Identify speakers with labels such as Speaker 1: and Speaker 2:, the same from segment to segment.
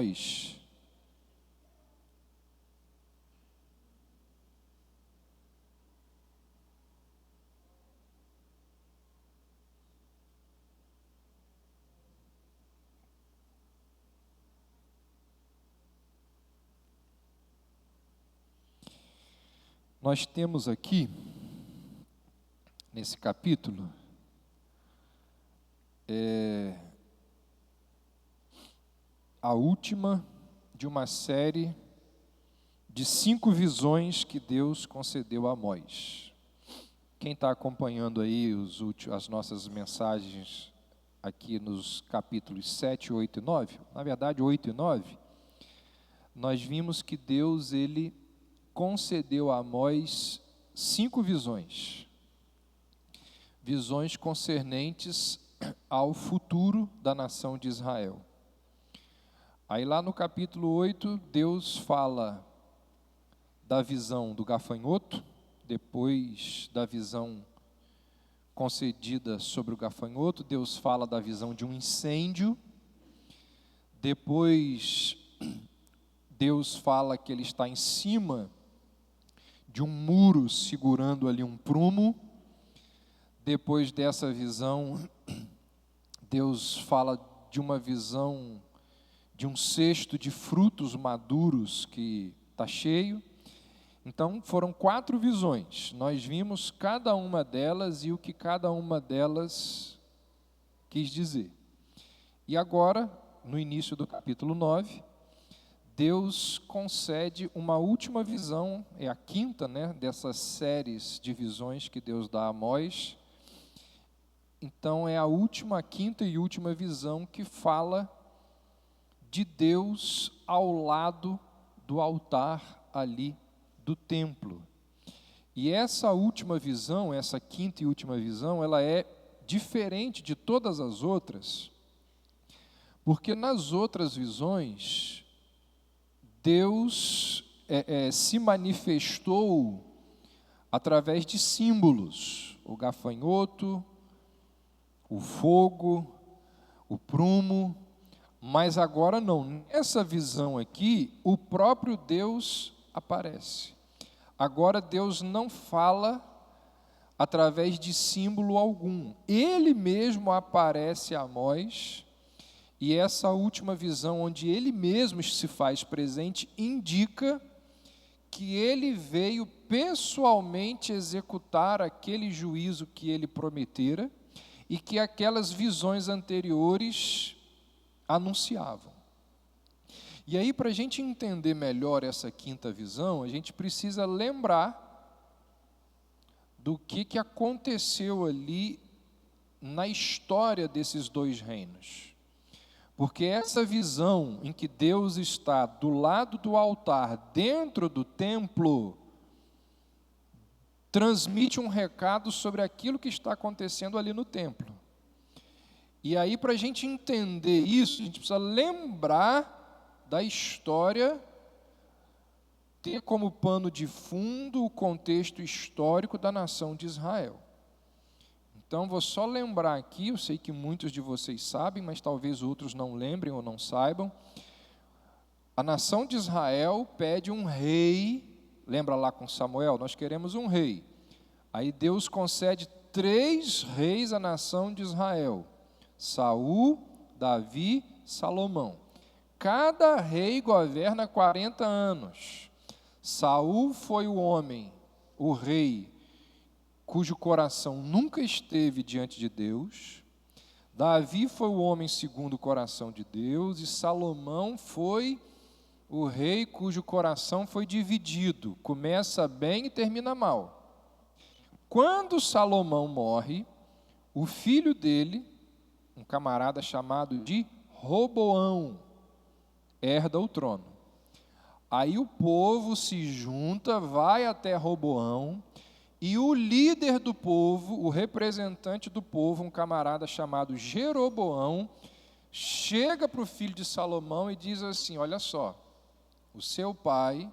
Speaker 1: Amós. Nós temos aqui, nesse capítulo, a última de uma série de 5 visões que Deus concedeu a Amós. Quem está acompanhando aí as nossas mensagens aqui nos capítulos 7, 8 e 9, na verdade 8 e 9, nós vimos que Deus, ele concedeu a Amós 5 visões. Visões concernentes ao futuro da nação de Israel. Aí lá no capítulo 8, Deus fala da visão do gafanhoto, depois da visão concedida sobre o gafanhoto, Deus fala da visão de um incêndio, depois Deus fala que ele está em cima de um muro segurando ali um prumo. Depois dessa visão, Deus fala de uma visão de um cesto de frutos maduros que está cheio. Então, foram 4 visões. Nós vimos cada uma delas e o que cada uma delas quis dizer. E agora, no início do capítulo 9, Deus concede uma última visão, é a 5ª, dessas séries de visões que Deus dá a Amós. Então, é a 5ª e última visão que fala de Deus ao lado do altar ali do templo. E essa última visão, essa 5ª e última visão, ela é diferente de todas as outras, porque nas outras visões, Deus se manifestou através de símbolos, o gafanhoto, o fogo, o prumo, mas agora não. Nessa visão aqui, o próprio Deus aparece. Agora Deus não fala através de símbolo algum. Ele mesmo aparece a Amós, e essa última visão, onde ele mesmo se faz presente, indica que ele veio pessoalmente executar aquele juízo que ele prometera e que aquelas visões anteriores anunciavam. E aí, para a gente entender melhor essa 5ª visão, a gente precisa lembrar do que aconteceu ali na história desses 2 reinos. Porque essa visão em que Deus está do lado do altar, dentro do templo, transmite um recado sobre aquilo que está acontecendo ali no templo. E aí, para a gente entender isso, a gente precisa lembrar da história, ter como pano de fundo o contexto histórico da nação de Israel. Então, vou só lembrar aqui, eu sei que muitos de vocês sabem, mas talvez outros não lembrem ou não saibam. A nação de Israel pede um rei, lembra lá com Samuel? Nós queremos um rei. Aí Deus concede 3 reis à nação de Israel: Saul, Davi, Salomão. Cada rei governa 40 anos. Saul foi o rei, cujo coração nunca esteve diante de Deus. Davi foi o homem segundo o coração de Deus. E Salomão foi o rei cujo coração foi dividido. Começa bem e termina mal. Quando Salomão morre, o filho dele, um camarada chamado de Roboão, herda o trono. Aí o povo se junta, vai até Roboão, e o líder do povo, o representante do povo, um camarada chamado Jeroboão, chega para o filho de Salomão e diz assim: olha só, o seu pai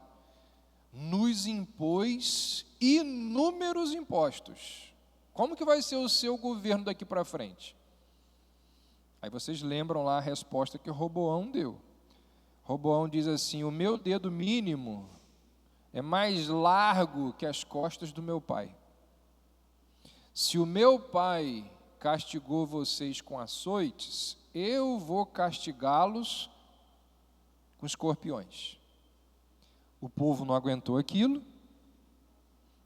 Speaker 1: nos impôs inúmeros impostos. Como que vai ser o seu governo daqui para frente? Aí vocês lembram lá a resposta que Roboão deu. Roboão diz assim: o meu dedo mínimo é mais largo que as costas do meu pai. Se o meu pai castigou vocês com açoites, eu vou castigá-los com escorpiões. O povo não aguentou aquilo.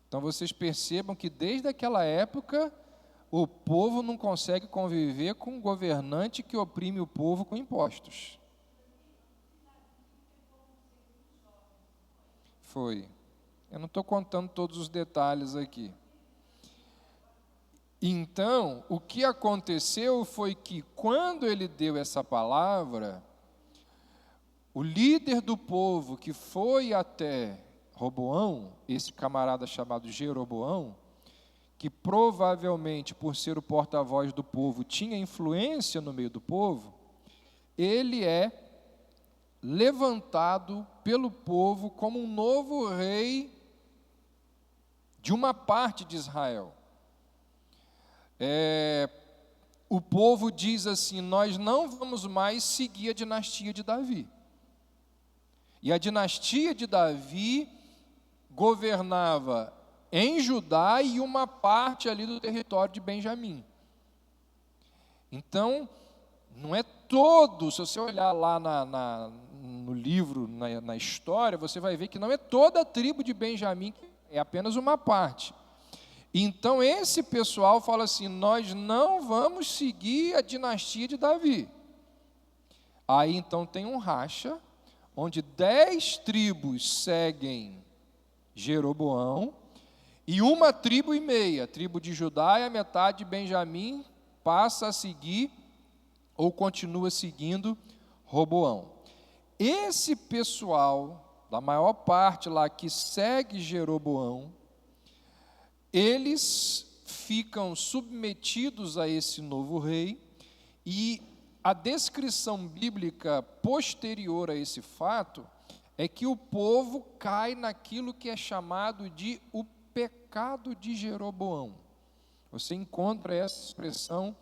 Speaker 1: Então vocês percebam que desde aquela época o povo não consegue conviver com um governante que oprime o povo com impostos. Foi. Eu não estou contando todos os detalhes aqui. Então, o que aconteceu foi que, quando ele deu essa palavra, o líder do povo que foi até Roboão, esse camarada chamado Jeroboão, que provavelmente, por ser o porta-voz do povo, tinha influência no meio do povo, ele é levantado pelo povo como um novo rei de uma parte de Israel. O povo diz assim: nós não vamos mais seguir a dinastia de Davi. E a dinastia de Davi governava em Judá e uma parte ali do território de Benjamim. Então, não é todo, se você olhar lá no livro, na história, você vai ver que não é toda a tribo de Benjamim, é apenas uma parte. Então esse pessoal fala assim: nós não vamos seguir a dinastia de Davi. Aí então tem um racha, onde 10 tribos seguem Jeroboão, e uma tribo e meia, a tribo de Judá e a metade de Benjamim, passa a seguir, ou continua seguindo, Roboão. Esse pessoal, da maior parte lá, que segue Jeroboão, eles ficam submetidos a esse novo rei, e a descrição bíblica posterior a esse fato é que o povo cai naquilo que é chamado de o pecado de Jeroboão. Você encontra essa expressão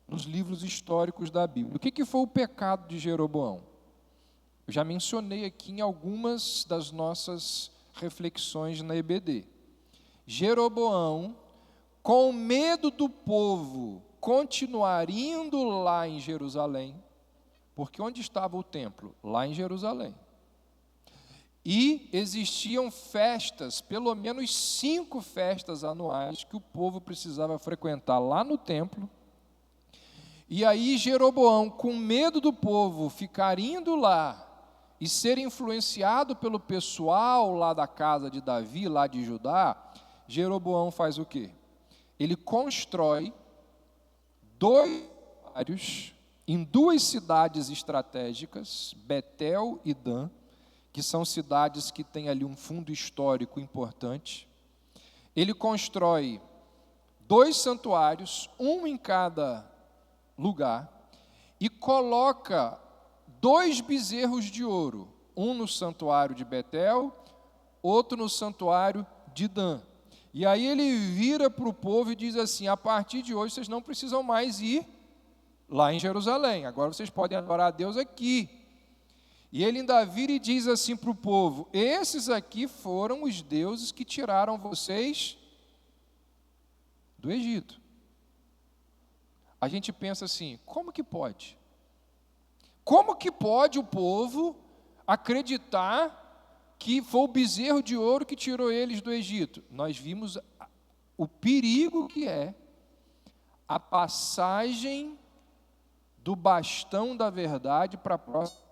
Speaker 1: nos livros históricos da Bíblia. O que foi o pecado de Jeroboão? Eu já mencionei aqui em algumas das nossas reflexões na EBD. Jeroboão, com medo do povo continuar indo lá em Jerusalém, porque onde estava o templo? Lá em Jerusalém. E existiam festas, pelo menos 5 festas anuais, que o povo precisava frequentar lá no templo. E aí Jeroboão, com medo do povo ficar indo lá e ser influenciado pelo pessoal lá da casa de Davi, lá de Judá, Jeroboão faz o quê? Ele constrói 2 santuários em 2 cidades estratégicas, Betel e Dan, que são cidades que têm ali um fundo histórico importante. Ele constrói 2 santuários, um em cada lugar, e coloca 2 bezerros de ouro, um no santuário de Betel, outro no santuário de Dan. E aí ele vira para o povo e diz assim: a partir de hoje vocês não precisam mais ir lá em Jerusalém, agora vocês podem adorar a Deus aqui. E ele ainda vira e diz assim para o povo: esses aqui foram os deuses que tiraram vocês do Egito. A gente pensa assim: como que pode? Como que pode o povo acreditar que foi o bezerro de ouro que tirou eles do Egito? Nós vimos o perigo que é a passagem do bastão da verdade para a próxima.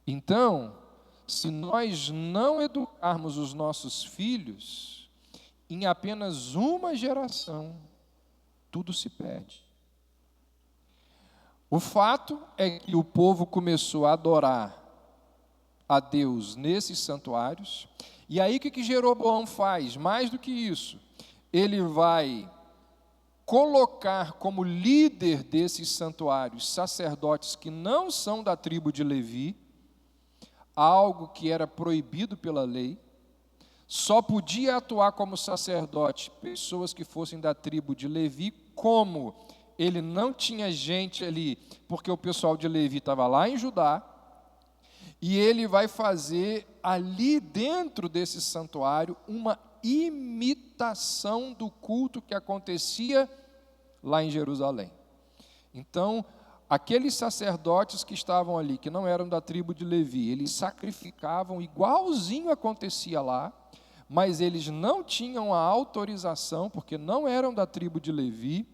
Speaker 1: Então, se nós não educarmos os nossos filhos, em apenas uma geração, tudo se perde. O fato é que o povo começou a adorar a Deus nesses santuários, e aí o que Jeroboão faz? Mais do que isso, ele vai colocar como líder desses santuários sacerdotes que não são da tribo de Levi, algo que era proibido pela lei. Só podia atuar como sacerdote pessoas que fossem da tribo de Levi, como ele não tinha gente ali, porque o pessoal de Levi estava lá em Judá, e ele vai fazer ali dentro desse santuário uma imitação do culto que acontecia lá em Jerusalém. Então, aqueles sacerdotes que estavam ali, que não eram da tribo de Levi, eles sacrificavam igualzinho acontecia lá, mas eles não tinham a autorização, porque não eram da tribo de Levi,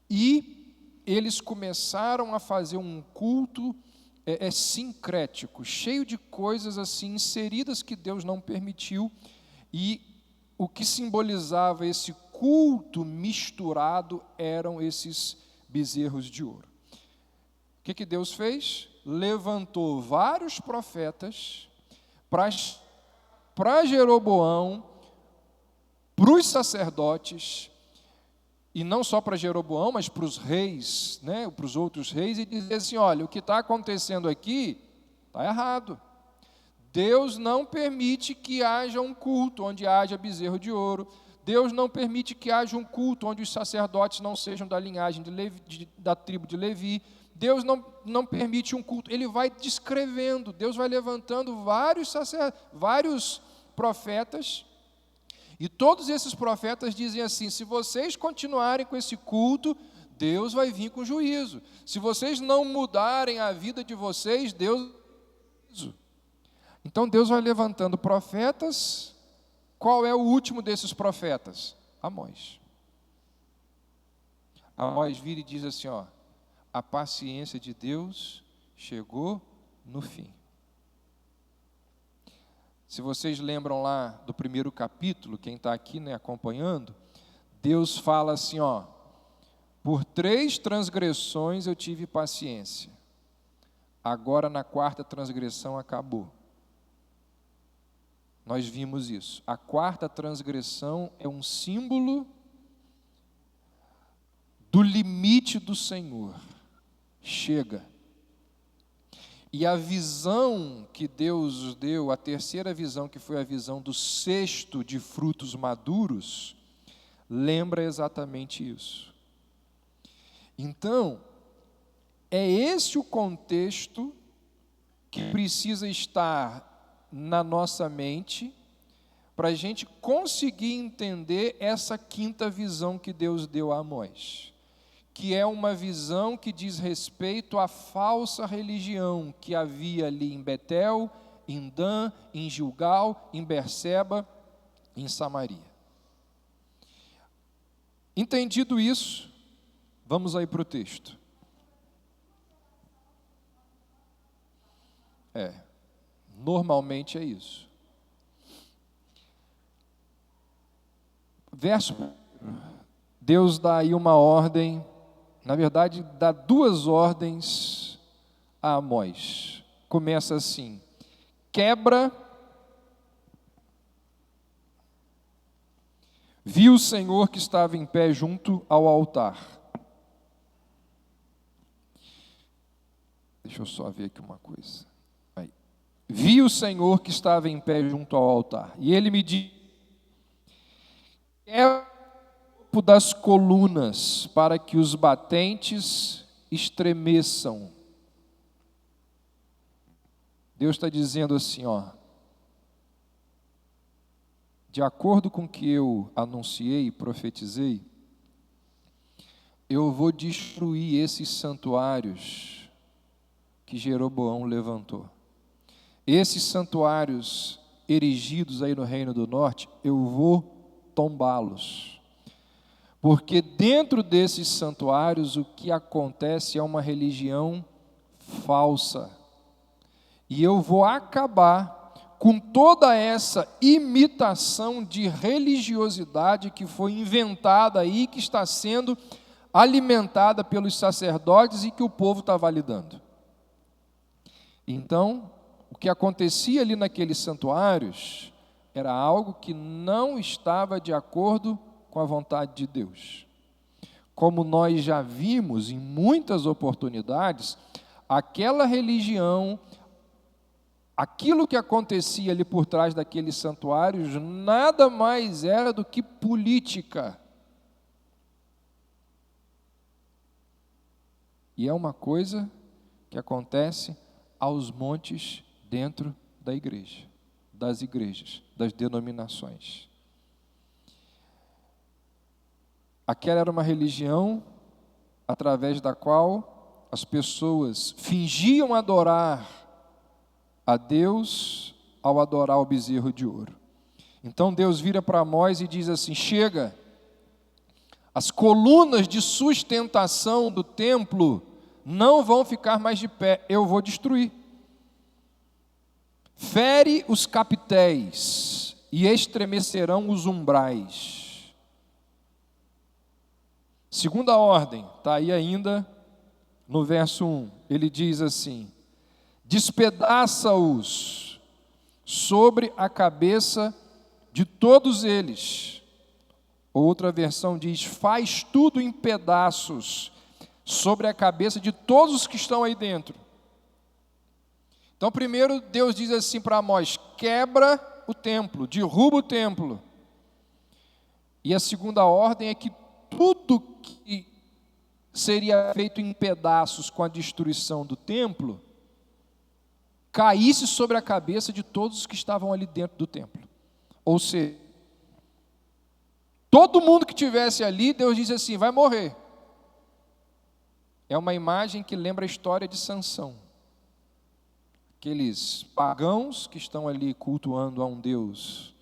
Speaker 1: e eles começaram a fazer um culto sincrético, cheio de coisas assim inseridas que Deus não permitiu, e o que simbolizava esse culto misturado eram esses bezerros de ouro. O que Deus fez? Levantou vários profetas para Jeroboão, para os sacerdotes, e não só para Jeroboão, mas para os reis, né, para os outros reis, e dizer assim: olha, o que está acontecendo aqui está errado. Deus não permite que haja um culto onde haja bezerro de ouro. Deus não permite que haja um culto onde os sacerdotes não sejam da linhagem de Levi, da tribo de Levi. Deus não permite um culto. Ele vai descrevendo, Deus vai levantando vários profetas, e todos esses profetas dizem assim: se vocês continuarem com esse culto, Deus vai vir com juízo. Se vocês não mudarem a vida de vocês, Deus... Então Deus vai levantando profetas. Qual é o último desses profetas? Amós. Amós vira e diz assim, ó: a paciência de Deus chegou no fim. Se vocês lembram lá do primeiro capítulo, quem está aqui, né, acompanhando, Deus fala assim, ó: por 3 transgressões eu tive paciência, agora na 4ª transgressão acabou. Nós vimos isso. A 4ª transgressão é um símbolo do limite do Senhor. Chega. E a visão que Deus deu, a 3ª visão, que foi a visão do cesto de frutos maduros, lembra exatamente isso. Então, é esse o contexto que precisa estar na nossa mente para a gente conseguir entender essa 5ª visão que Deus deu a Amós, que é uma visão que diz respeito à falsa religião que havia ali em Betel, em Dan, em Gilgal, em Berseba, em Samaria. Entendido isso, vamos aí para o texto. Normalmente é isso. Verso, Deus dá aí uma ordem, na verdade dá 2 ordens a Amós. Começa assim: quebra. Viu o Senhor que estava em pé junto ao altar. Deixa eu só ver aqui uma coisa. Aí. Vi o Senhor que estava em pé junto ao altar, e ele me disse: quebra o topo das colunas, para que os batentes estremeçam. Deus está dizendo assim, ó: de acordo com o que eu anunciei e profetizei, eu vou destruir esses santuários que Jeroboão levantou. Esses santuários erigidos aí no Reino do Norte, eu vou tombá-los. Porque dentro desses santuários o que acontece é uma religião falsa. E eu vou acabar com toda essa imitação de religiosidade que foi inventada aí, que está sendo alimentada pelos sacerdotes e que o povo está validando. Então, o que acontecia ali naqueles santuários era algo que não estava de acordo com a vontade de Deus. Como nós já vimos em muitas oportunidades, aquela religião, aquilo que acontecia ali por trás daqueles santuários, nada mais era do que política. E é uma coisa que acontece aos montes dentro da igreja, das igrejas, das denominações. Aquela era uma religião através da qual as pessoas fingiam adorar a Deus ao adorar o bezerro de ouro. Então Deus vira para Amós e diz assim: chega, as colunas de sustentação do templo não vão ficar mais de pé, eu vou destruir. Fere os capitéis e estremecerão os umbrais. Segunda ordem, está aí ainda no verso 1, ele diz assim: despedaça-os sobre a cabeça de todos eles. Outra versão diz: faz tudo em pedaços sobre a cabeça de todos os que estão aí dentro. Então, primeiro Deus diz assim para Amós: quebra o templo, derruba o templo. E a segunda ordem é que tudo que seria feito em pedaços com a destruição do templo caísse sobre a cabeça de todos os que estavam ali dentro do templo. Ou seja, todo mundo que estivesse ali, Deus diz assim: vai morrer. É uma imagem que lembra a história de Sansão. Aqueles pagãos que estão ali cultuando a um Deus,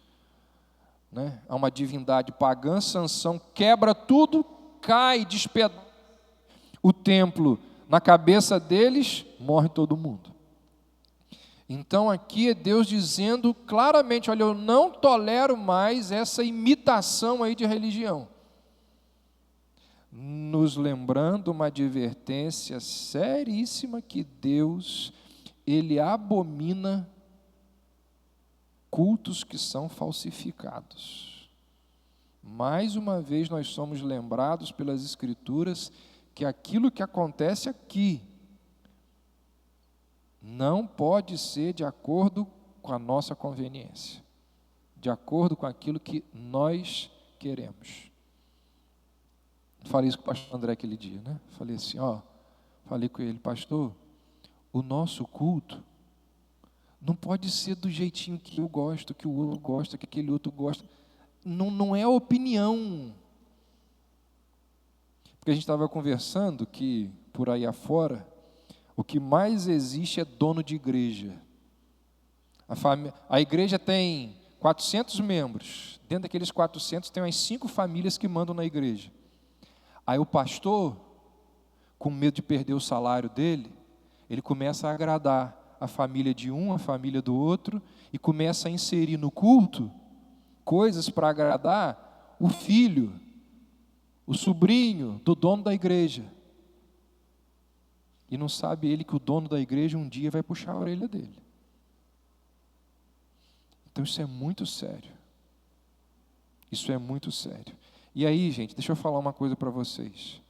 Speaker 1: né, a uma divindade pagã. Sansão quebra tudo, cai, despedaça o templo na cabeça deles, morre todo mundo. Então aqui é Deus dizendo claramente: olha, eu não tolero mais essa imitação aí de religião. Nos lembrando uma advertência seríssima que Deus, Ele abomina cultos que são falsificados. Mais uma vez nós somos lembrados pelas Escrituras que aquilo que acontece aqui não pode ser de acordo com a nossa conveniência, de acordo com aquilo que nós queremos. Falei isso com o pastor André aquele dia, né? Falei assim, falei com ele: pastor, o nosso culto não pode ser do jeitinho que eu gosto, que o outro gosta, que aquele outro gosta. Não é opinião. Porque a gente estava conversando que por aí afora, o que mais existe é dono de igreja. A igreja tem 400 membros. Dentro daqueles 400 tem umas 5 famílias que mandam na igreja. Aí o pastor, com medo de perder o salário dele, ele começa a agradar a família de um, a família do outro, e começa a inserir no culto coisas para agradar o filho, o sobrinho do dono da igreja. E não sabe ele que o dono da igreja um dia vai puxar a orelha dele. Então isso é muito sério. Isso é muito sério. E aí, gente, deixa eu falar uma coisa para vocês.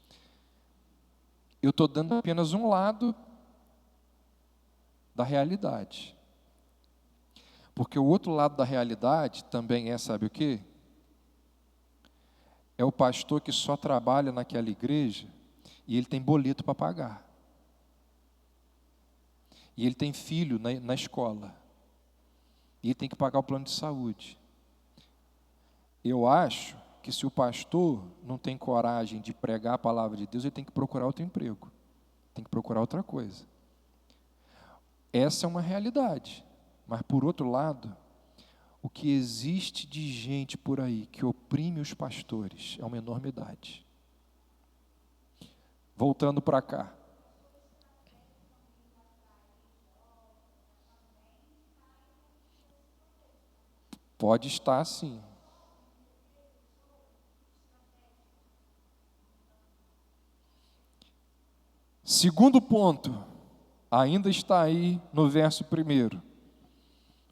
Speaker 1: Eu estou dando apenas um lado da realidade. Porque o outro lado da realidade também é, sabe o quê? É o pastor que só trabalha naquela igreja e ele tem boleto para pagar. E ele tem filho na escola. E ele tem que pagar o plano de saúde. Eu acho que se o pastor não tem coragem de pregar a palavra de Deus, ele tem que procurar outro emprego. Tem que procurar outra coisa. Essa é uma realidade. Mas, por outro lado, o que existe de gente por aí que oprime os pastores é uma enormidade. Voltando para cá. Pode estar sim. Segundo ponto, ainda está aí no verso 1.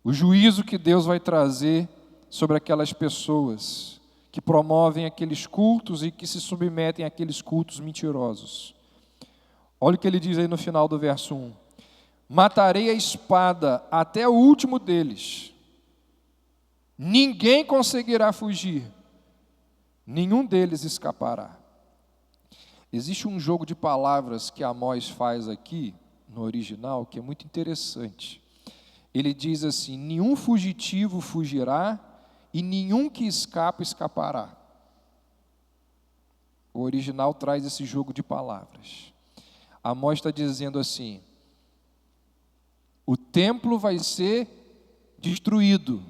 Speaker 1: O juízo que Deus vai trazer sobre aquelas pessoas que promovem aqueles cultos e que se submetem àqueles cultos mentirosos. Olha o que ele diz aí no final do verso 1. Matarei a espada até o último deles. Ninguém conseguirá fugir. Nenhum deles escapará. Existe um jogo de palavras que Amós faz aqui, no original, que é muito interessante. Ele diz assim: nenhum fugitivo fugirá e nenhum que escapa escapará. O original traz esse jogo de palavras. Amós está dizendo assim: o templo vai ser destruído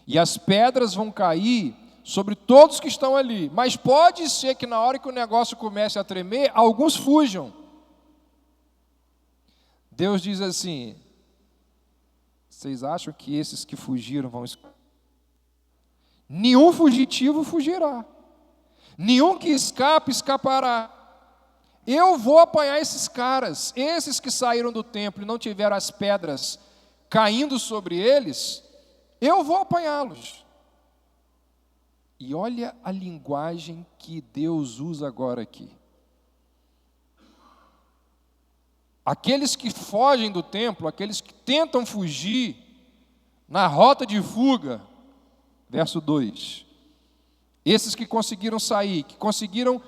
Speaker 1: e as pedras vão cair sobre todos que estão ali, mas pode ser que na hora que o negócio comece a tremer, alguns fujam. Deus diz assim: vocês acham que esses que fugiram vão escapar? Nenhum fugitivo fugirá, nenhum que escape escapará. Eu vou apanhar esses caras, esses que saíram do templo e não tiveram as pedras caindo sobre eles, eu vou apanhá-los. E olha a linguagem que Deus usa agora aqui. Aqueles que fogem do templo, aqueles que tentam fugir na rota de fuga, verso 2. Esses que conseguiram sair, que conseguiram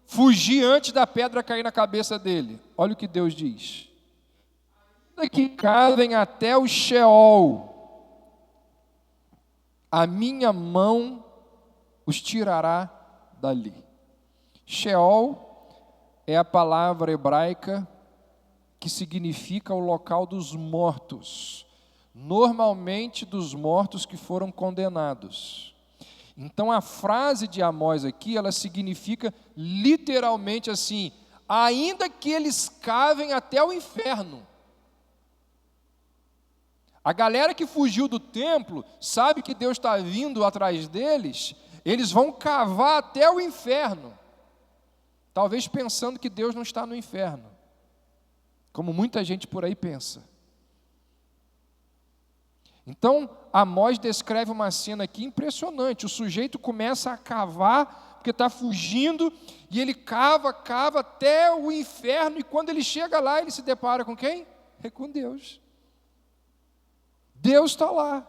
Speaker 1: fugir antes da pedra cair na cabeça dele. Olha o que Deus diz: ainda que cavem até o Sheol, a minha mão os tirará dali. Sheol é a palavra hebraica que significa o local dos mortos, normalmente dos mortos que foram condenados. Então a frase de Amós aqui, ela significa literalmente assim: ainda que eles cavem até o inferno. A galera que fugiu do templo sabe que Deus está vindo atrás deles, eles vão cavar até o inferno, talvez pensando que Deus não está no inferno, como muita gente por aí pensa. Então, Amós descreve uma cena aqui impressionante. O sujeito começa a cavar, porque está fugindo, e ele cava até o inferno, e quando ele chega lá, ele se depara com quem? É com Deus. Deus está lá.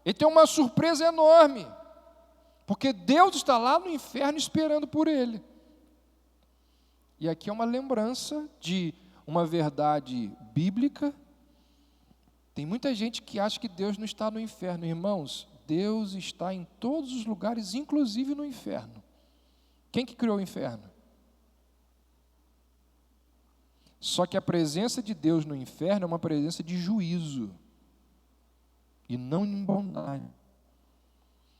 Speaker 1: Ele tem uma surpresa enorme, porque Deus está lá no inferno esperando por ele. E aqui é uma lembrança de uma verdade bíblica. Tem muita gente que acha que Deus não está no inferno. Irmãos, Deus está em todos os lugares, inclusive no inferno. Quem que criou o inferno? Só que a presença de Deus no inferno é uma presença de juízo, e não em bondade.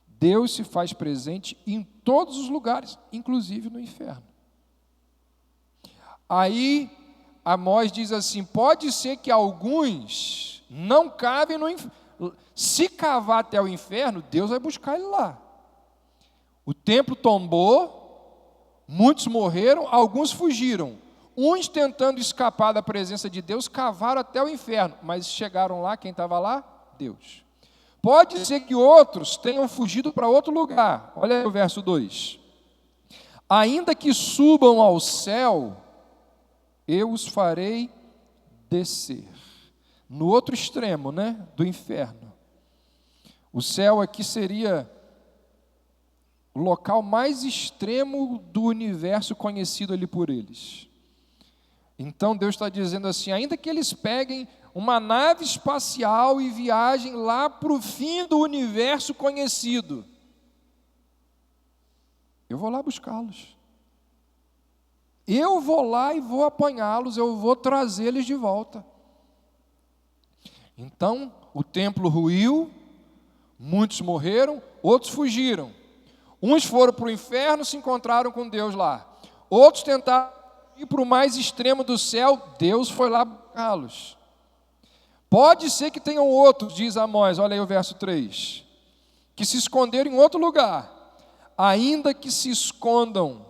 Speaker 1: Deus se faz presente em todos os lugares, inclusive no inferno. Aí, Amós diz assim: pode ser que alguns não cavem no inferno. Se cavar até o inferno, Deus vai buscar ele lá. O templo tombou, muitos morreram, alguns fugiram. Uns tentando escapar da presença de Deus, cavaram até o inferno, mas chegaram lá, quem estava lá? Deus. Pode ser que outros tenham fugido para outro lugar. Olha aí o verso 2. Ainda que subam ao céu, eu os farei descer. No outro extremo, né, do inferno. O céu aqui seria o local mais extremo do universo conhecido ali por eles. Então Deus está dizendo assim: ainda que eles peguem uma nave espacial e viajem lá para o fim do universo conhecido, eu vou lá buscá-los. Eu vou lá e vou apanhá-los, eu vou trazê-los de volta. Então, o templo ruiu, muitos morreram, outros fugiram. Uns foram para o inferno, se encontraram com Deus lá. Outros tentaram ir para o mais extremo do céu, Deus foi lá buscá-los. Pode ser que tenham outros, diz Amós, olha aí o verso 3, que se esconderam em outro lugar. Ainda que se escondam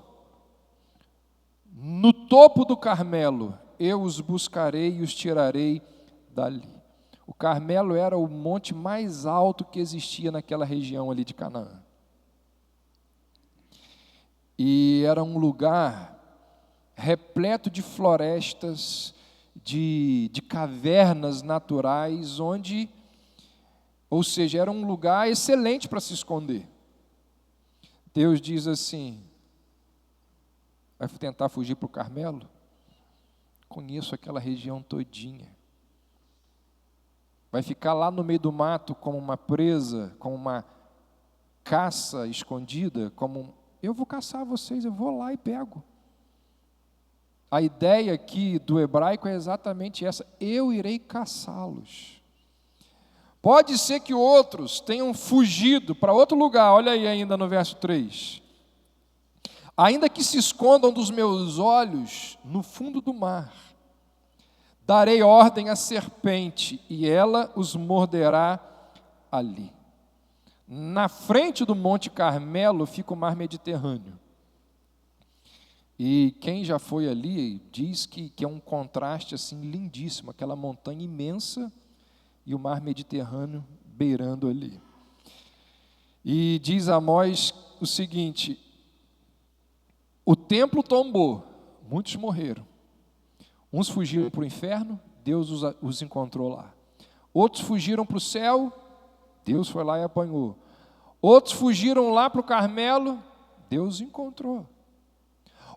Speaker 1: no topo do Carmelo, eu os buscarei e os tirarei dali. O Carmelo era o monte mais alto que existia naquela região ali de Canaã. E era um lugar repleto de florestas, de cavernas naturais, onde, ou seja, era um lugar excelente para se esconder. Deus diz assim: Vai tentar fugir para o Carmelo? Conheço aquela região todinha. Vai ficar lá no meio do mato como uma presa, como uma caça escondida, eu vou caçar vocês, eu vou lá e pego. A ideia aqui do hebraico é exatamente essa: eu irei caçá-los. Pode ser que outros tenham fugido para outro lugar, olha aí ainda no verso 3. Ainda que se escondam dos meus olhos no fundo do mar, darei ordem à serpente e ela os morderá ali. Na frente do Monte Carmelo fica o mar Mediterrâneo. E quem já foi ali diz que é um contraste assim lindíssimo, aquela montanha imensa e o mar Mediterrâneo beirando ali. E diz Amós o seguinte: o templo tombou, muitos morreram. Uns fugiram para o inferno, Deus os encontrou lá. Outros fugiram para o céu, Deus foi lá e apanhou. Outros fugiram lá para o Carmelo, Deus encontrou.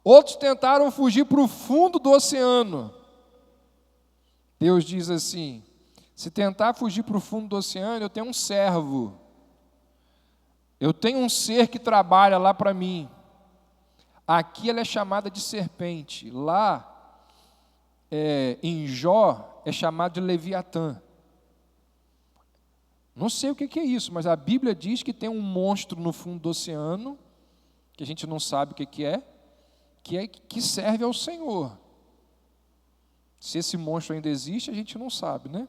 Speaker 1: Outros tentaram fugir para o fundo do oceano. Deus diz assim: se tentar fugir para o fundo do oceano, eu tenho um servo. Eu tenho um ser que trabalha lá para mim. Aqui ela é chamada de serpente. Lá, em Jó, é chamado de Leviatã. Não sei o que é isso, mas a Bíblia diz que tem um monstro no fundo do oceano, que a gente não sabe o que serve ao Senhor. Se esse monstro ainda existe, a gente não sabe, né?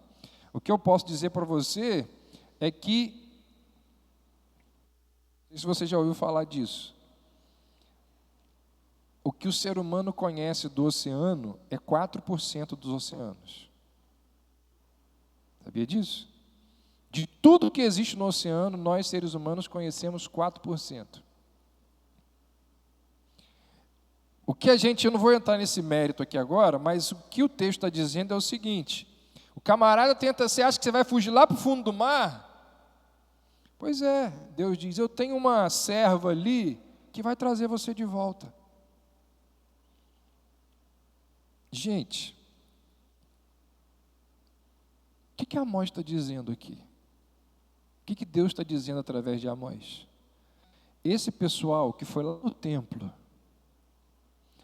Speaker 1: O que eu posso dizer para você é que, não sei se você já ouviu falar disso, o que o ser humano conhece do oceano é 4% dos oceanos. Sabia disso? De tudo que existe no oceano, nós seres humanos conhecemos 4%. O que eu não vou entrar nesse mérito aqui agora, mas o que o texto está dizendo é o seguinte: o camarada você acha que você vai fugir lá para o fundo do mar? Pois é, Deus diz: eu tenho uma serva ali que vai trazer você de volta. Gente, o que Amós está dizendo aqui? O que Deus está dizendo através de Amós? Esse pessoal que foi lá no templo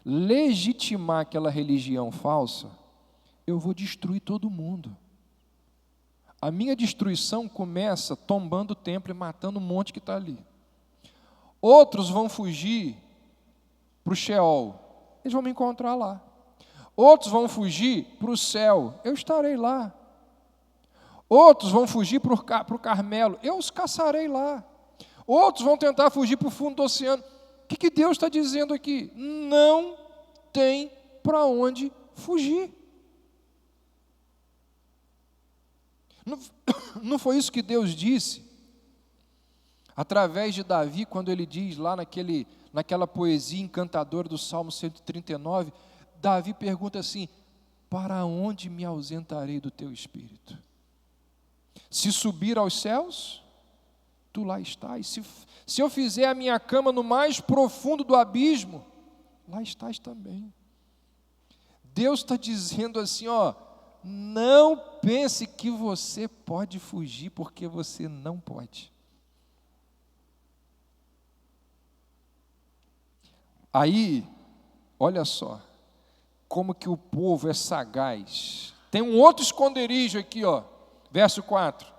Speaker 1: legitimar aquela religião falsa, eu vou destruir todo mundo. A minha destruição começa tombando o templo e matando um monte que está ali. Outros vão fugir para o Sheol, eles vão me encontrar lá. Outros vão fugir para o céu, eu estarei lá. Outros vão fugir para o Carmelo, eu os caçarei lá. Outros vão tentar fugir para o fundo do oceano. O que Deus está dizendo aqui? Não tem para onde fugir. Não foi isso que Deus disse através de Davi, quando ele diz lá naquela poesia encantadora do Salmo 139, Davi pergunta assim: para onde me ausentarei do teu espírito? Se subir aos céus, tu lá estás. Se eu fizer a minha cama no mais profundo do abismo, lá estás também. Deus está dizendo assim, não pense que você pode fugir, porque você não pode. Aí, olha só, como que o povo é sagaz. Tem um outro esconderijo aqui, verso 4.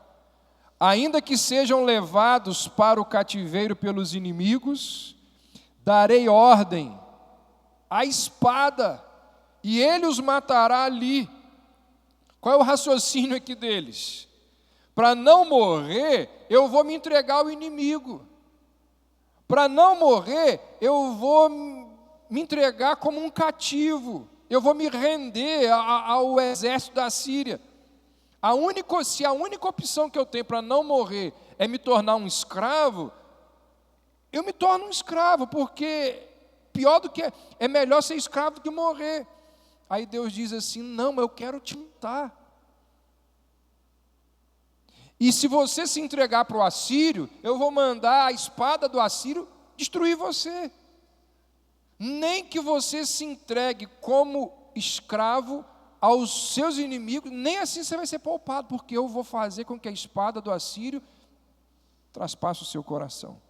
Speaker 1: Ainda que sejam levados para o cativeiro pelos inimigos, darei ordem à espada, e ele os matará ali. Qual é o raciocínio aqui deles? Para não morrer, eu vou me entregar ao inimigo. Para não morrer, eu vou me entregar como um cativo. Eu vou me render ao exército da Síria. Se a única opção que eu tenho para não morrer é me tornar um escravo, eu me torno um escravo, porque é melhor ser escravo do que morrer. Aí Deus diz assim: não, eu quero te matar. E se você se entregar para o assírio, eu vou mandar a espada do assírio destruir você. nem que você se entregue como escravo aos seus inimigos, nem assim você vai ser poupado, porque eu vou fazer com que a espada do assírio traspasse o seu coração.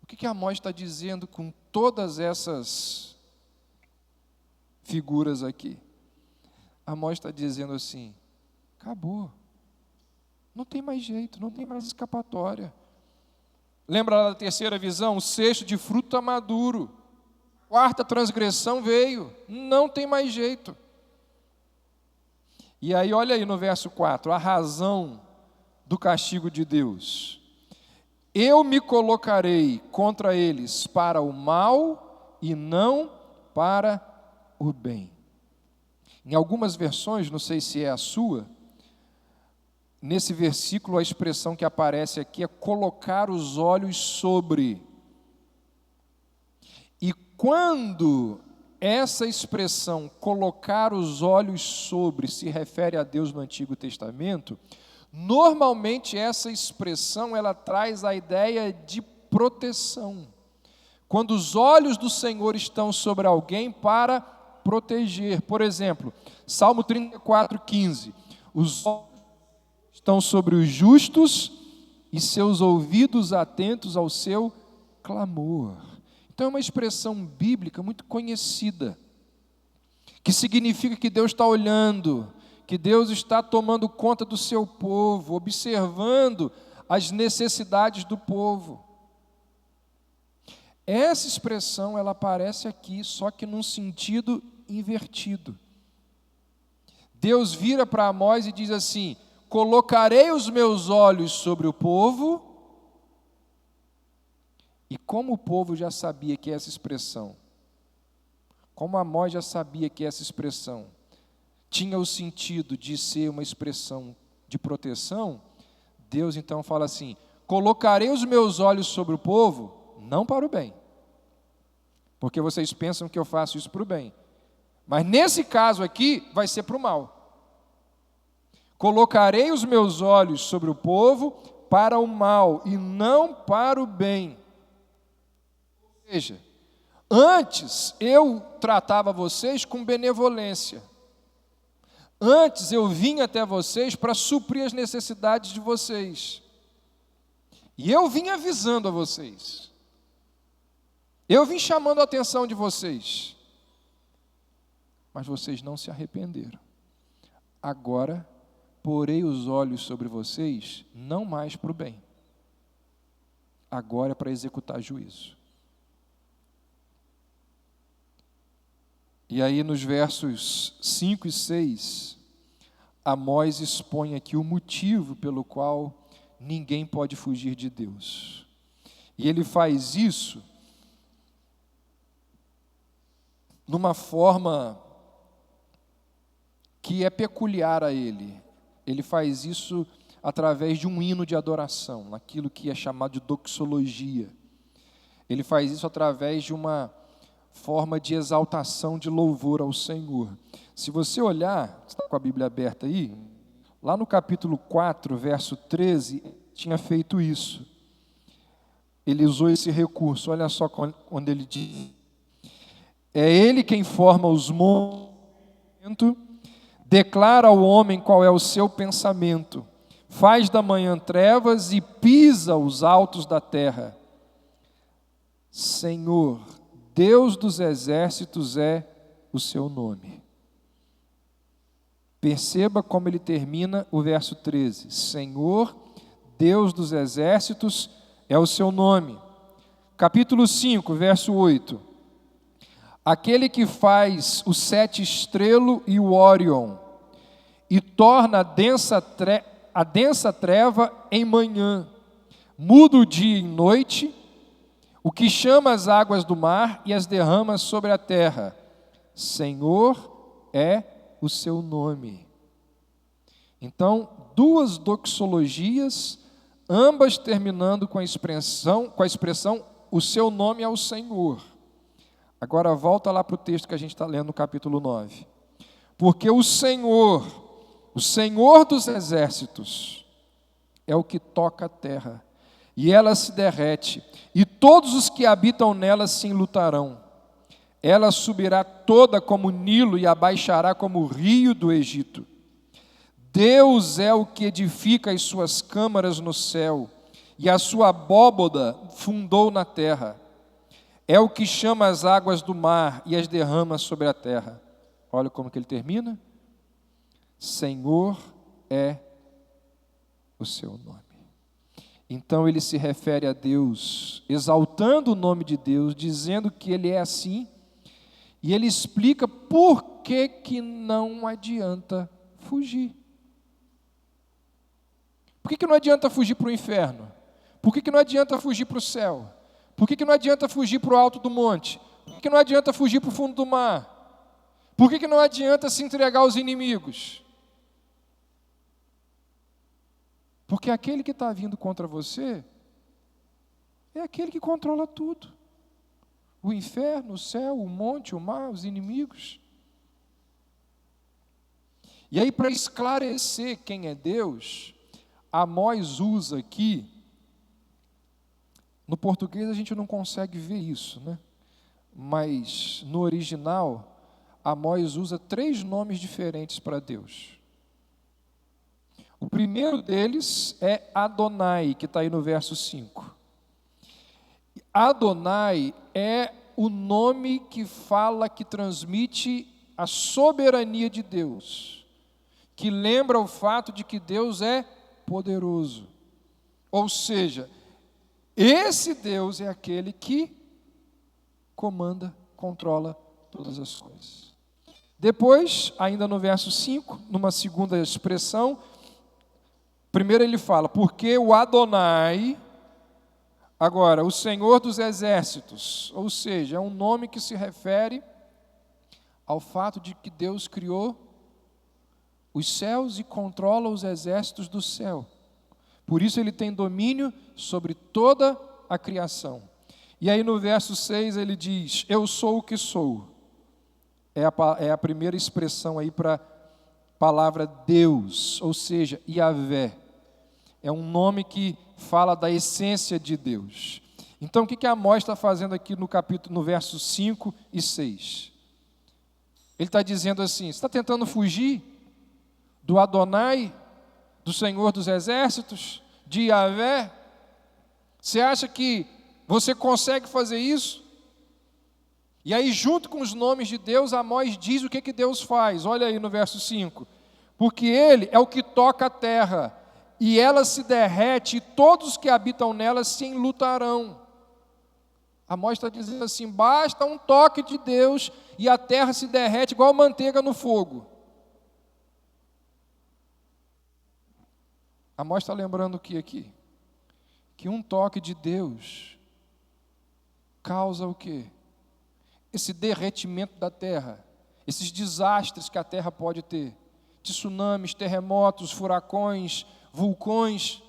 Speaker 1: O que Amós está dizendo com todas essas figuras aqui? Amós está dizendo assim: acabou, não tem mais jeito, não tem mais escapatória. Lembra lá da terceira visão? O cesto de fruto está maduro. Quarta transgressão veio. Não tem mais jeito. E aí, olha aí no verso 4, a razão do castigo de Deus. Eu me colocarei contra eles para o mal e não para o bem. Em algumas versões, não sei se é a sua, nesse versículo a expressão que aparece aqui é colocar os olhos sobre. E quando essa expressão, colocar os olhos sobre, se refere a Deus no Antigo Testamento, normalmente essa expressão ela traz a ideia de proteção. Quando os olhos do Senhor estão sobre alguém para proteger. Por exemplo, Salmo 34:15. Os olhos estão sobre os justos e seus ouvidos atentos ao seu clamor. Então é uma expressão bíblica muito conhecida, que significa que Deus está olhando, que Deus está tomando conta do seu povo, observando as necessidades do povo. Essa expressão ela aparece aqui, só que num sentido invertido. Deus vira para Amós e diz assim: colocarei os meus olhos sobre o povo. E como o povo já sabia que essa expressão, como Amós já sabia que essa expressão tinha o sentido de ser uma expressão de proteção, Deus então fala assim: colocarei os meus olhos sobre o povo, não para o bem, porque vocês pensam que eu faço isso para o bem, mas nesse caso aqui vai ser para o mal. Colocarei os meus olhos sobre o povo para o mal e não para o bem. Ou seja, antes eu tratava vocês com benevolência. Antes eu vim até vocês para suprir as necessidades de vocês. E eu vim avisando a vocês. Eu vim chamando a atenção de vocês. Mas vocês não se arrependeram. Agora, porei os olhos sobre vocês, não mais para o bem. Agora é para executar juízo. E aí nos versos 5 e 6, Amós expõe aqui o motivo pelo qual ninguém pode fugir de Deus. E ele faz isso numa forma que é peculiar a ele. Ele faz isso através de um hino de adoração, naquilo que é chamado de doxologia. Ele faz isso através de uma forma de exaltação, de louvor ao Senhor. Se você olhar, você está com a Bíblia aberta aí, lá no capítulo 4, verso 13, tinha feito isso. Ele usou esse recurso, olha só quando ele diz: é Ele quem forma os montes, declara ao homem qual é o seu pensamento, faz da manhã trevas e pisa os altos da terra. Senhor, Deus dos exércitos é o seu nome. Perceba como ele termina o verso 13. Senhor, Deus dos exércitos é o seu nome. Capítulo 5, verso 8. Aquele que faz o sete estrelo e o Órion, e torna a densa treva em manhã, muda o dia em noite, o que chama as águas do mar e as derrama sobre a terra. Senhor é o seu nome. Então, duas doxologias, ambas terminando com a expressão o seu nome é o Senhor. Agora volta lá para o texto que a gente está lendo no capítulo 9. Porque o Senhor dos exércitos, é o que toca a terra. e ela se derrete, e todos os que habitam nela se enlutarão. Ela subirá toda como Nilo e abaixará como o rio do Egito. Deus é o que edifica as suas câmaras no céu, e a sua abóboda fundou na terra. É o que chama as águas do mar e as derrama sobre a terra. Olha como que ele termina. Senhor é o seu nome. Então ele se refere a Deus, exaltando o nome de Deus, dizendo que ele é assim, e ele explica por que que não adianta fugir. Por que que não adianta fugir para o inferno? Por que que não adianta fugir para o céu? Por que que não adianta fugir para o alto do monte? Por que que não adianta fugir para o fundo do mar? Por que que não adianta se entregar aos inimigos? Porque aquele que está vindo contra você é aquele que controla tudo. O inferno, o céu, o monte, o mar, os inimigos. E aí, para esclarecer quem é Deus, Amós usa aqui, no português a gente não consegue ver isso, né? Mas no original, Amós usa 3 nomes diferentes para Deus. O primeiro deles é Adonai, que está aí no verso 5. Adonai é o nome que fala, que transmite a soberania de Deus, que lembra o fato de que Deus é poderoso. Ou seja, esse Deus é aquele que comanda, controla todas as coisas. Depois, ainda no verso 5, numa segunda expressão, primeiro ele fala, porque o Adonai, agora, o Senhor dos Exércitos, ou seja, é um nome que se refere ao fato de que Deus criou os céus e controla os exércitos do céu. Por isso ele tem domínio sobre toda a criação. E aí no verso 6 ele diz, eu sou o que sou. É a primeira expressão aí para a palavra Deus, ou seja, Yahvé. É um nome que fala da essência de Deus. Então o que Amós está fazendo aqui no verso 5 e 6? Ele está dizendo assim, você está tentando fugir do Adonai, do Senhor dos Exércitos, de Yahvé? Você acha que você consegue fazer isso? E aí, junto com os nomes de Deus, Amós diz o que Deus faz. Olha aí no verso 5. Porque Ele é o que toca a terra, e ela se derrete, e todos os que habitam nela se enlutarão. Amós está dizendo assim, basta um toque de Deus, e a terra se derrete igual manteiga no fogo. Amós está lembrando o que aqui? Que um toque de Deus causa o quê? Esse derretimento da terra, esses desastres que a terra pode ter, tsunamis, terremotos, furacões, vulcões.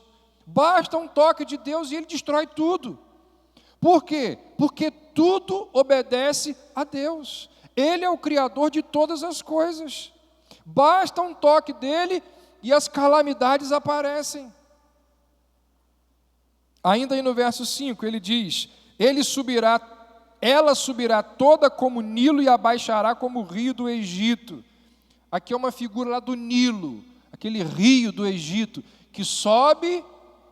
Speaker 1: Basta um toque de Deus e Ele destrói tudo. Por quê? Porque tudo obedece a Deus. Ele é o Criador de todas as coisas. Basta um toque dEle e as calamidades aparecem. Ainda aí no verso 5, ele diz, ela subirá toda como Nilo e abaixará como o rio do Egito. Aqui é uma figura lá do Nilo, aquele rio do Egito, que sobe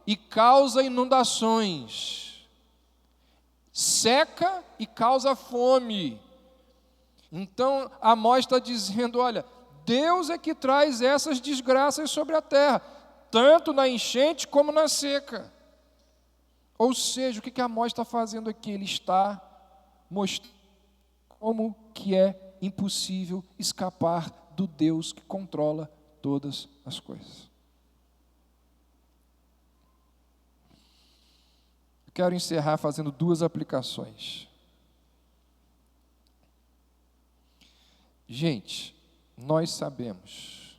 Speaker 1: e causa inundações, seca e causa fome. Então, Amós está dizendo, olha, Deus é que traz essas desgraças sobre a terra, tanto na enchente como na seca. Ou seja, o que Amós está fazendo aqui? Ele está mostrando como que é impossível escapar do Deus que controla todas as coisas. Eu quero encerrar fazendo 2 aplicações. Gente, nós sabemos,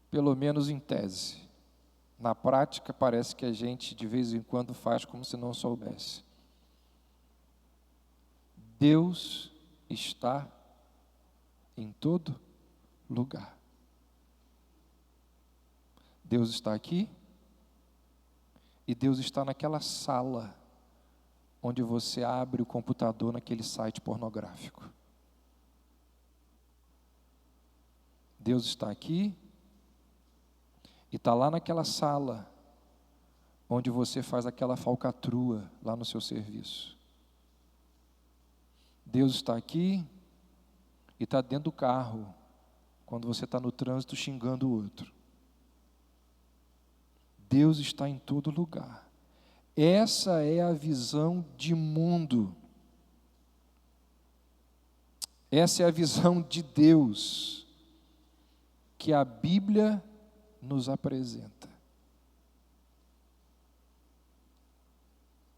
Speaker 1: pelo menos em tese, na prática parece que a gente de vez em quando faz como se não soubesse. Deus está em todo lugar. Deus está aqui, E Deus está naquela sala onde você abre o computador naquele site pornográfico. Deus está aqui e está lá naquela sala onde você faz aquela falcatrua lá no seu serviço. Deus está aqui e está dentro do carro quando você está no trânsito xingando o outro. Deus está em todo lugar. Essa é a visão de mundo. Essa é a visão de Deus que a Bíblia nos apresenta.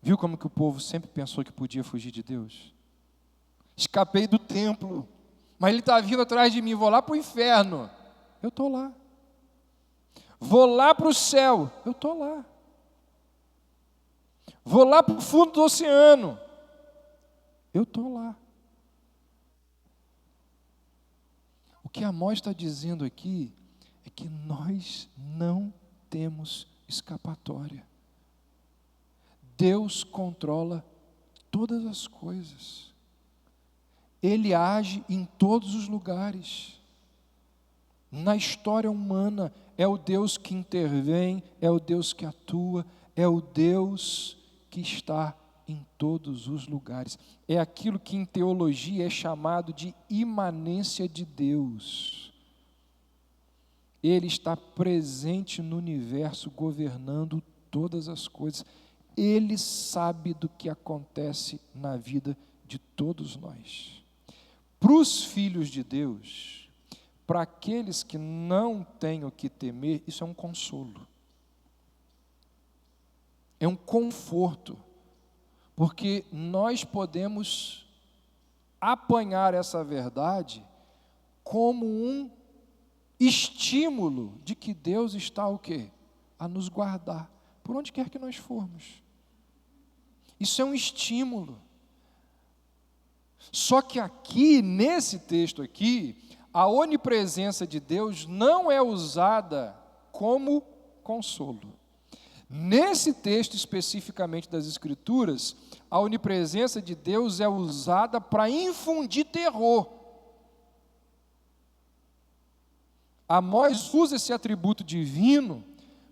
Speaker 1: Viu como que o povo sempre pensou que podia fugir de Deus? Escapei do templo, mas ele está vindo atrás de mim, vou lá para o inferno. Eu estou lá. Vou lá para o céu, eu estou lá. Vou lá para o fundo do oceano, eu estou lá. O que Amós está dizendo aqui é que nós não temos escapatória. Deus controla todas as coisas. Ele age em todos os lugares. Na história humana, é o Deus que intervém, é o Deus que atua, é o Deus que está em todos os lugares. É aquilo que em teologia é chamado de imanência de Deus. Ele está presente no universo, governando todas as coisas. Ele sabe do que acontece na vida de todos nós. Para os filhos de Deus, para aqueles que não têm o que temer, isso é um consolo. É um conforto, porque nós podemos apanhar essa verdade como um estímulo de que Deus está o quê? A nos guardar, por onde quer que nós formos. Isso é um estímulo. Só que aqui, nesse texto aqui, a onipresença de Deus não é usada como consolo. Nesse texto especificamente das Escrituras, a onipresença de Deus é usada para infundir terror. Amós usa esse atributo divino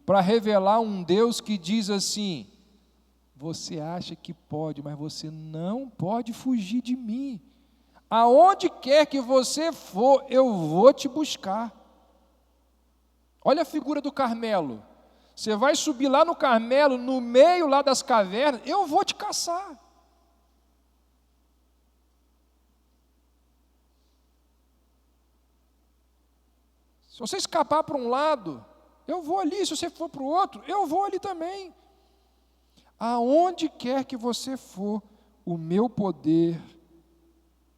Speaker 1: para revelar um Deus que diz assim: você acha que pode, mas você não pode fugir de mim. Aonde quer que você for, eu vou te buscar. Olha a figura do Carmelo. Você vai subir lá no Carmelo, no meio lá das cavernas, eu vou te caçar. Se você escapar para um lado, eu vou ali. Se você for para o outro, eu vou ali também. Aonde quer que você for, o meu poder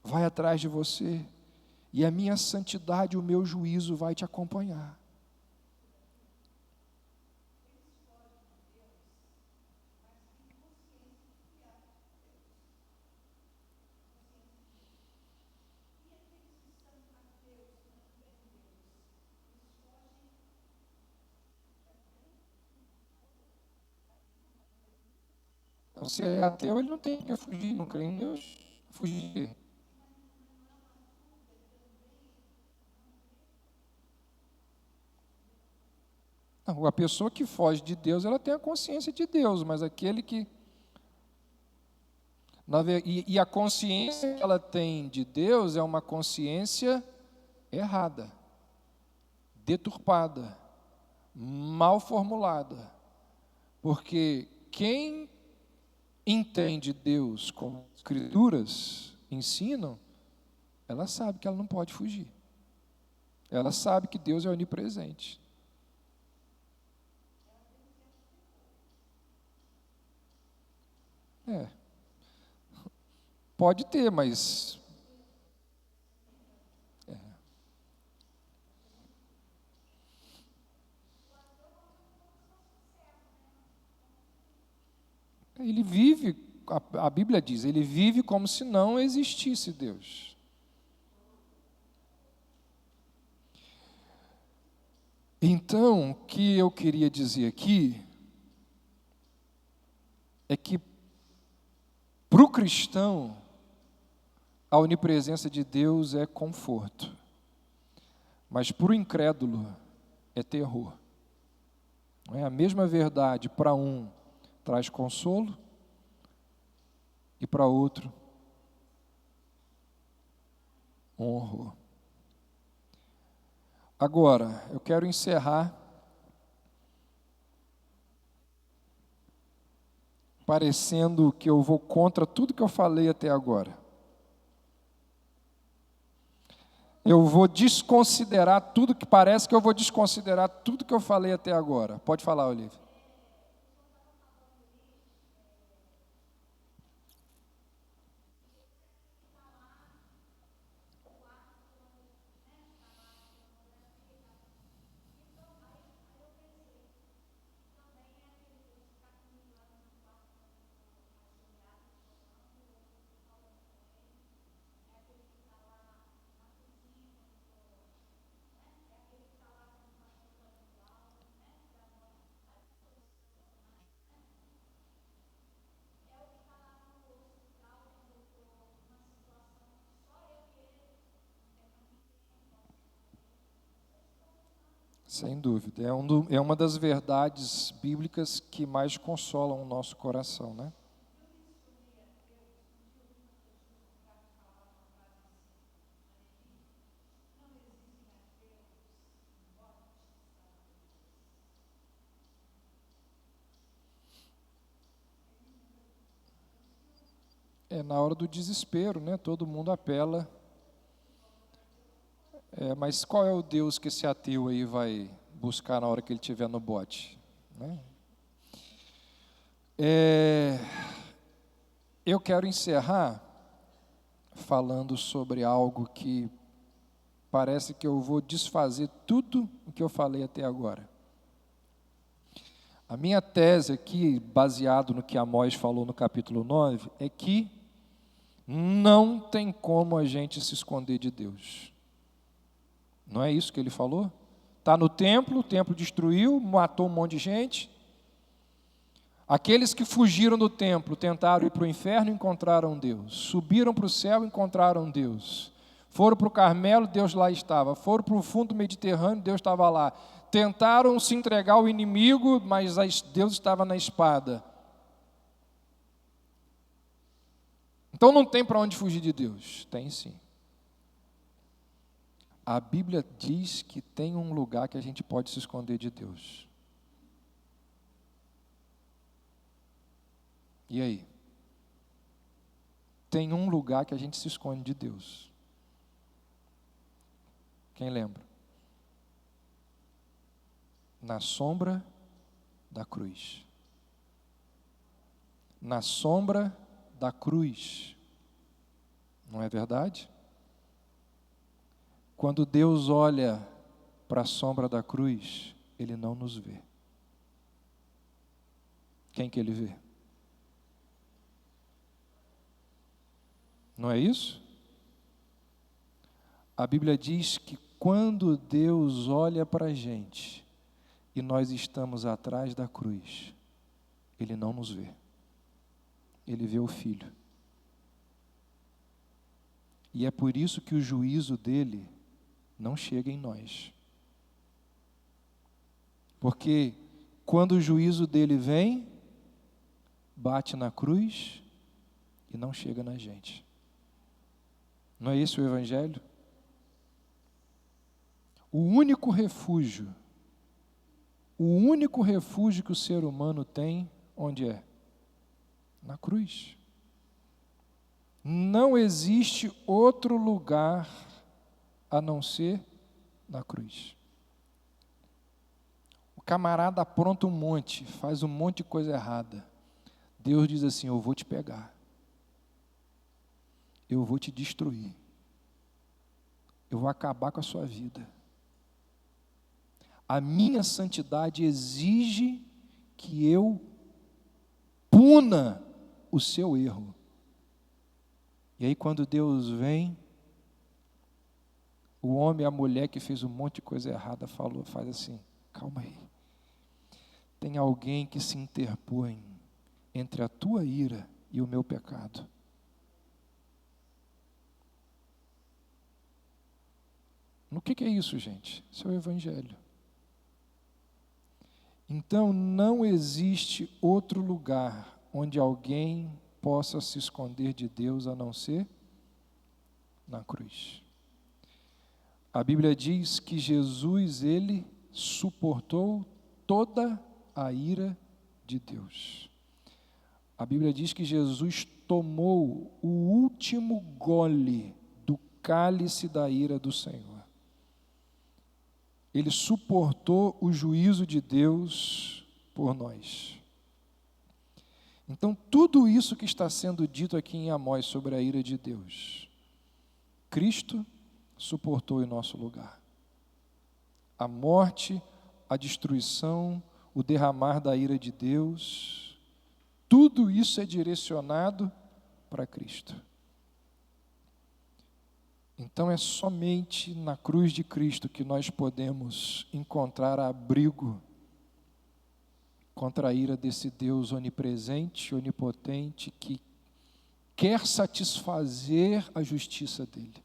Speaker 1: vai atrás de você, e a minha santidade, o meu juízo vai te acompanhar. Então, se é ateu, ele não tem que fugir, não crê em Deus, fugir. Não, a pessoa que foge de Deus, ela tem a consciência de Deus, mas aquele que... E a consciência que ela tem de Deus é uma consciência errada, deturpada, mal formulada. Porque quem entende Deus como as Escrituras ensinam, ela sabe que ela não pode fugir. Ela sabe que Deus é onipresente. Pode ter, mas... Ele vive, a Bíblia diz, ele vive como se não existisse Deus. Então, o que eu queria dizer aqui é que para o cristão a onipresença de Deus é conforto, mas para o incrédulo é terror. Não é? A mesma verdade para um traz consolo e para outro um horror. Agora, eu quero encerrar parecendo que eu vou contra tudo que eu falei até agora. Eu vou desconsiderar tudo que parece que eu vou desconsiderar tudo que eu falei até agora. Pode falar, Olívia. Sem dúvida, é uma das verdades bíblicas que mais consolam o nosso coração, né? É na hora do desespero, né? Todo mundo apela. Mas qual é o Deus que esse ateu aí vai buscar na hora que ele estiver no bote? Né? Eu quero encerrar falando sobre algo que parece que eu vou desfazer tudo o que eu falei até agora. A minha tese aqui, baseado no que Amós falou no capítulo 9, é que não tem como a gente se esconder de Deus. Não é isso que ele falou? Está no templo, o templo destruiu, matou um monte de gente. Aqueles que fugiram do templo tentaram ir para o inferno e encontraram Deus. Subiram para o céu e encontraram Deus. Foram para o Carmelo, Deus lá estava. Foram para o fundo do Mediterrâneo, Deus estava lá. Tentaram se entregar ao inimigo, mas Deus estava na espada. Então não tem para onde fugir de Deus. Tem sim. A Bíblia diz que tem um lugar que a gente pode se esconder de Deus. E aí? Tem um lugar que a gente se esconde de Deus. Quem lembra? Na sombra da cruz. Na sombra da cruz. Não é verdade? Quando Deus olha para a sombra da cruz, Ele não nos vê. Quem que Ele vê? Não é isso? A Bíblia diz que quando Deus olha para a gente e nós estamos atrás da cruz, Ele não nos vê. Ele vê o Filho. E é por isso que o juízo dele não chega em nós. Porque quando o juízo dele vem, bate na cruz e não chega na gente. Não é esse o Evangelho? O único refúgio que o ser humano tem, onde é? Na cruz. Não existe outro lugar a não ser na cruz. O camarada apronta um monte, faz um monte de coisa errada. Deus diz assim: eu vou te pegar. Eu vou te destruir. Eu vou acabar com a sua vida. A minha santidade exige que eu puna o seu erro. E aí quando Deus vem, o homem e a mulher que fez um monte de coisa errada faz assim: calma aí. Tem alguém que se interpõe entre a tua ira e o meu pecado. No que é isso, gente? Isso é o Evangelho. Então, não existe outro lugar onde alguém possa se esconder de Deus a não ser na cruz. A Bíblia diz que Jesus, ele suportou toda a ira de Deus. A Bíblia diz que Jesus tomou o último gole do cálice da ira do Senhor. Ele suportou o juízo de Deus por nós. Então, tudo isso que está sendo dito aqui em Amós sobre a ira de Deus, Cristo suportou em nosso lugar. A morte, a destruição, o derramar da ira de Deus, tudo isso é direcionado para Cristo. Então é somente na cruz de Cristo que nós podemos encontrar abrigo contra a ira desse Deus onipresente, onipotente, que quer satisfazer a justiça dele.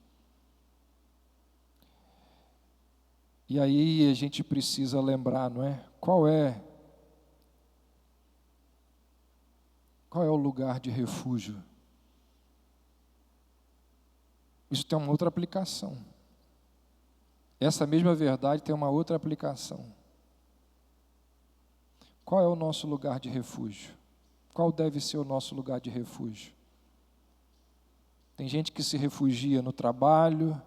Speaker 1: E aí a gente precisa lembrar, não é? Qual é o lugar de refúgio? Isso tem uma outra aplicação. Essa mesma verdade tem uma outra aplicação. Qual é o nosso lugar de refúgio? Qual deve ser o nosso lugar de refúgio? Tem gente que se refugia no trabalho,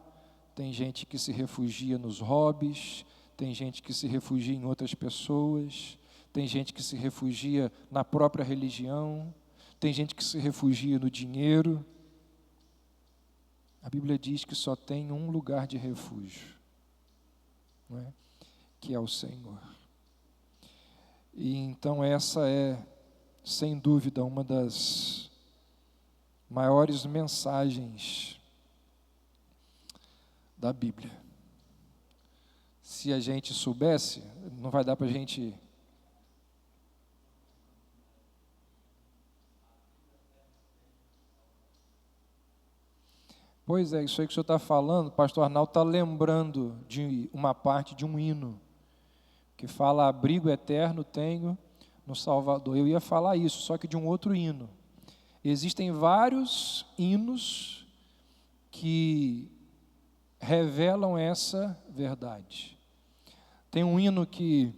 Speaker 1: tem gente que se refugia nos hobbies, tem gente que se refugia em outras pessoas, tem gente que se refugia na própria religião, tem gente que se refugia no dinheiro. A Bíblia diz que só tem um lugar de refúgio, não é? Que é o Senhor. E então essa é, sem dúvida, uma das maiores mensagens da Bíblia. Se a gente soubesse, não vai dar para a gente... Pois é, isso aí que o senhor está falando, o pastor Arnaldo está lembrando de uma parte de um hino, que fala, abrigo eterno tenho no Salvador. Eu ia falar isso, só que de um outro hino. Existem vários hinos que revelam essa verdade. Tem um hino que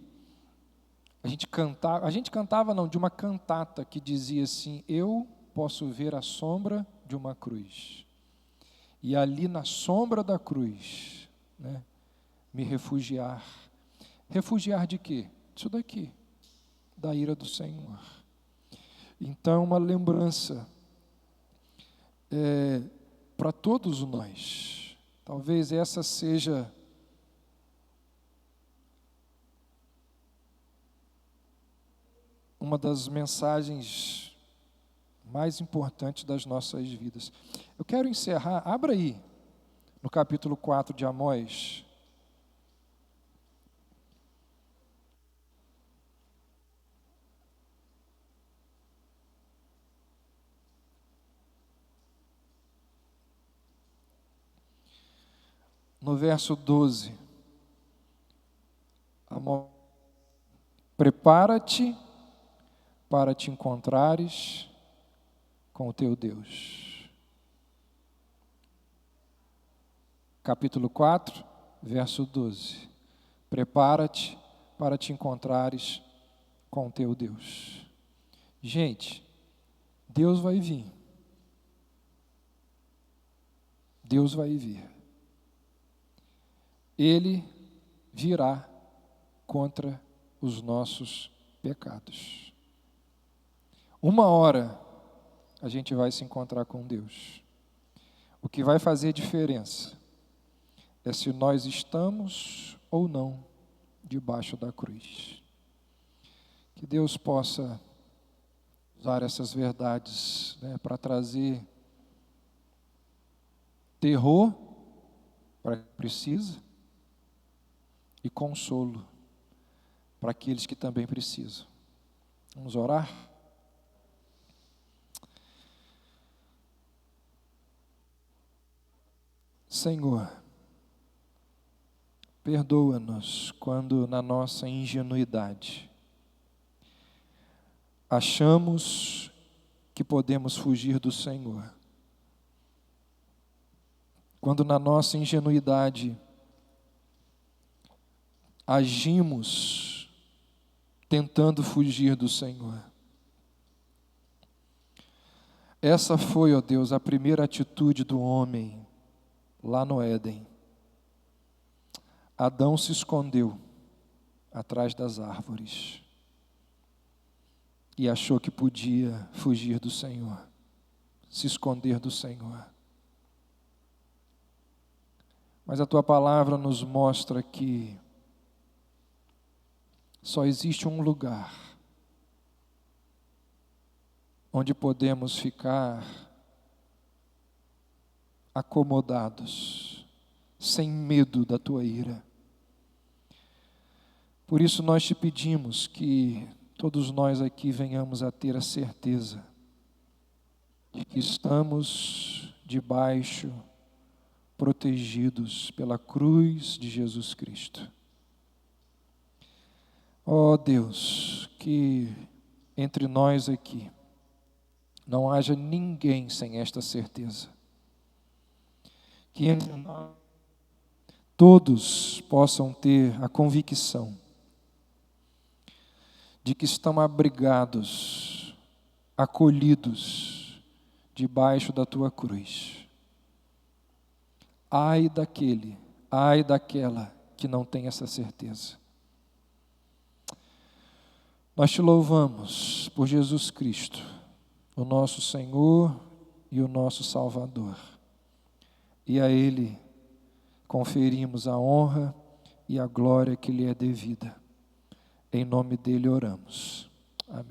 Speaker 1: a gente cantava não, de uma cantata que dizia assim, eu posso ver a sombra de uma cruz. E ali na sombra da cruz, né, me refugiar. Refugiar de quê? Isso daqui, da ira do Senhor. Então, uma lembrança para todos nós. Talvez essa seja uma das mensagens mais importantes das nossas vidas. Eu quero encerrar, abra aí, no capítulo 4 de Amós. No verso 12. Amós, prepara-te para te encontrares com o teu Deus. Capítulo 4, verso 12. Prepara-te para te encontrares com o teu Deus. Gente, Deus vai vir. Deus vai vir. Ele virá contra os nossos pecados. Uma hora a gente vai se encontrar com Deus. O que vai fazer diferença é se nós estamos ou não debaixo da cruz. Que Deus possa usar essas verdades, né, para trazer terror para quem precisa e consolo para aqueles que também precisam. Vamos orar? Senhor, perdoa-nos quando na nossa ingenuidade achamos que podemos fugir do Senhor. Quando na nossa ingenuidade agimos tentando fugir do Senhor. Essa foi, ó Deus, a primeira atitude do homem lá no Éden. Adão se escondeu atrás das árvores e achou que podia fugir do Senhor, se esconder do Senhor. Mas a tua palavra nos mostra que só existe um lugar onde podemos ficar acomodados, sem medo da tua ira. Por isso nós te pedimos que todos nós aqui venhamos a ter a certeza de que estamos debaixo, protegidos pela cruz de Jesus Cristo. Ó Deus, que entre nós aqui não haja ninguém sem esta certeza. Que entre nós todos possam ter a convicção de que estão abrigados, acolhidos debaixo da tua cruz. Ai daquele, ai daquela que não tem essa certeza. Nós te louvamos por Jesus Cristo, o nosso Senhor e o nosso Salvador. E a Ele conferimos a honra e a glória que lhe é devida. Em nome dele oramos.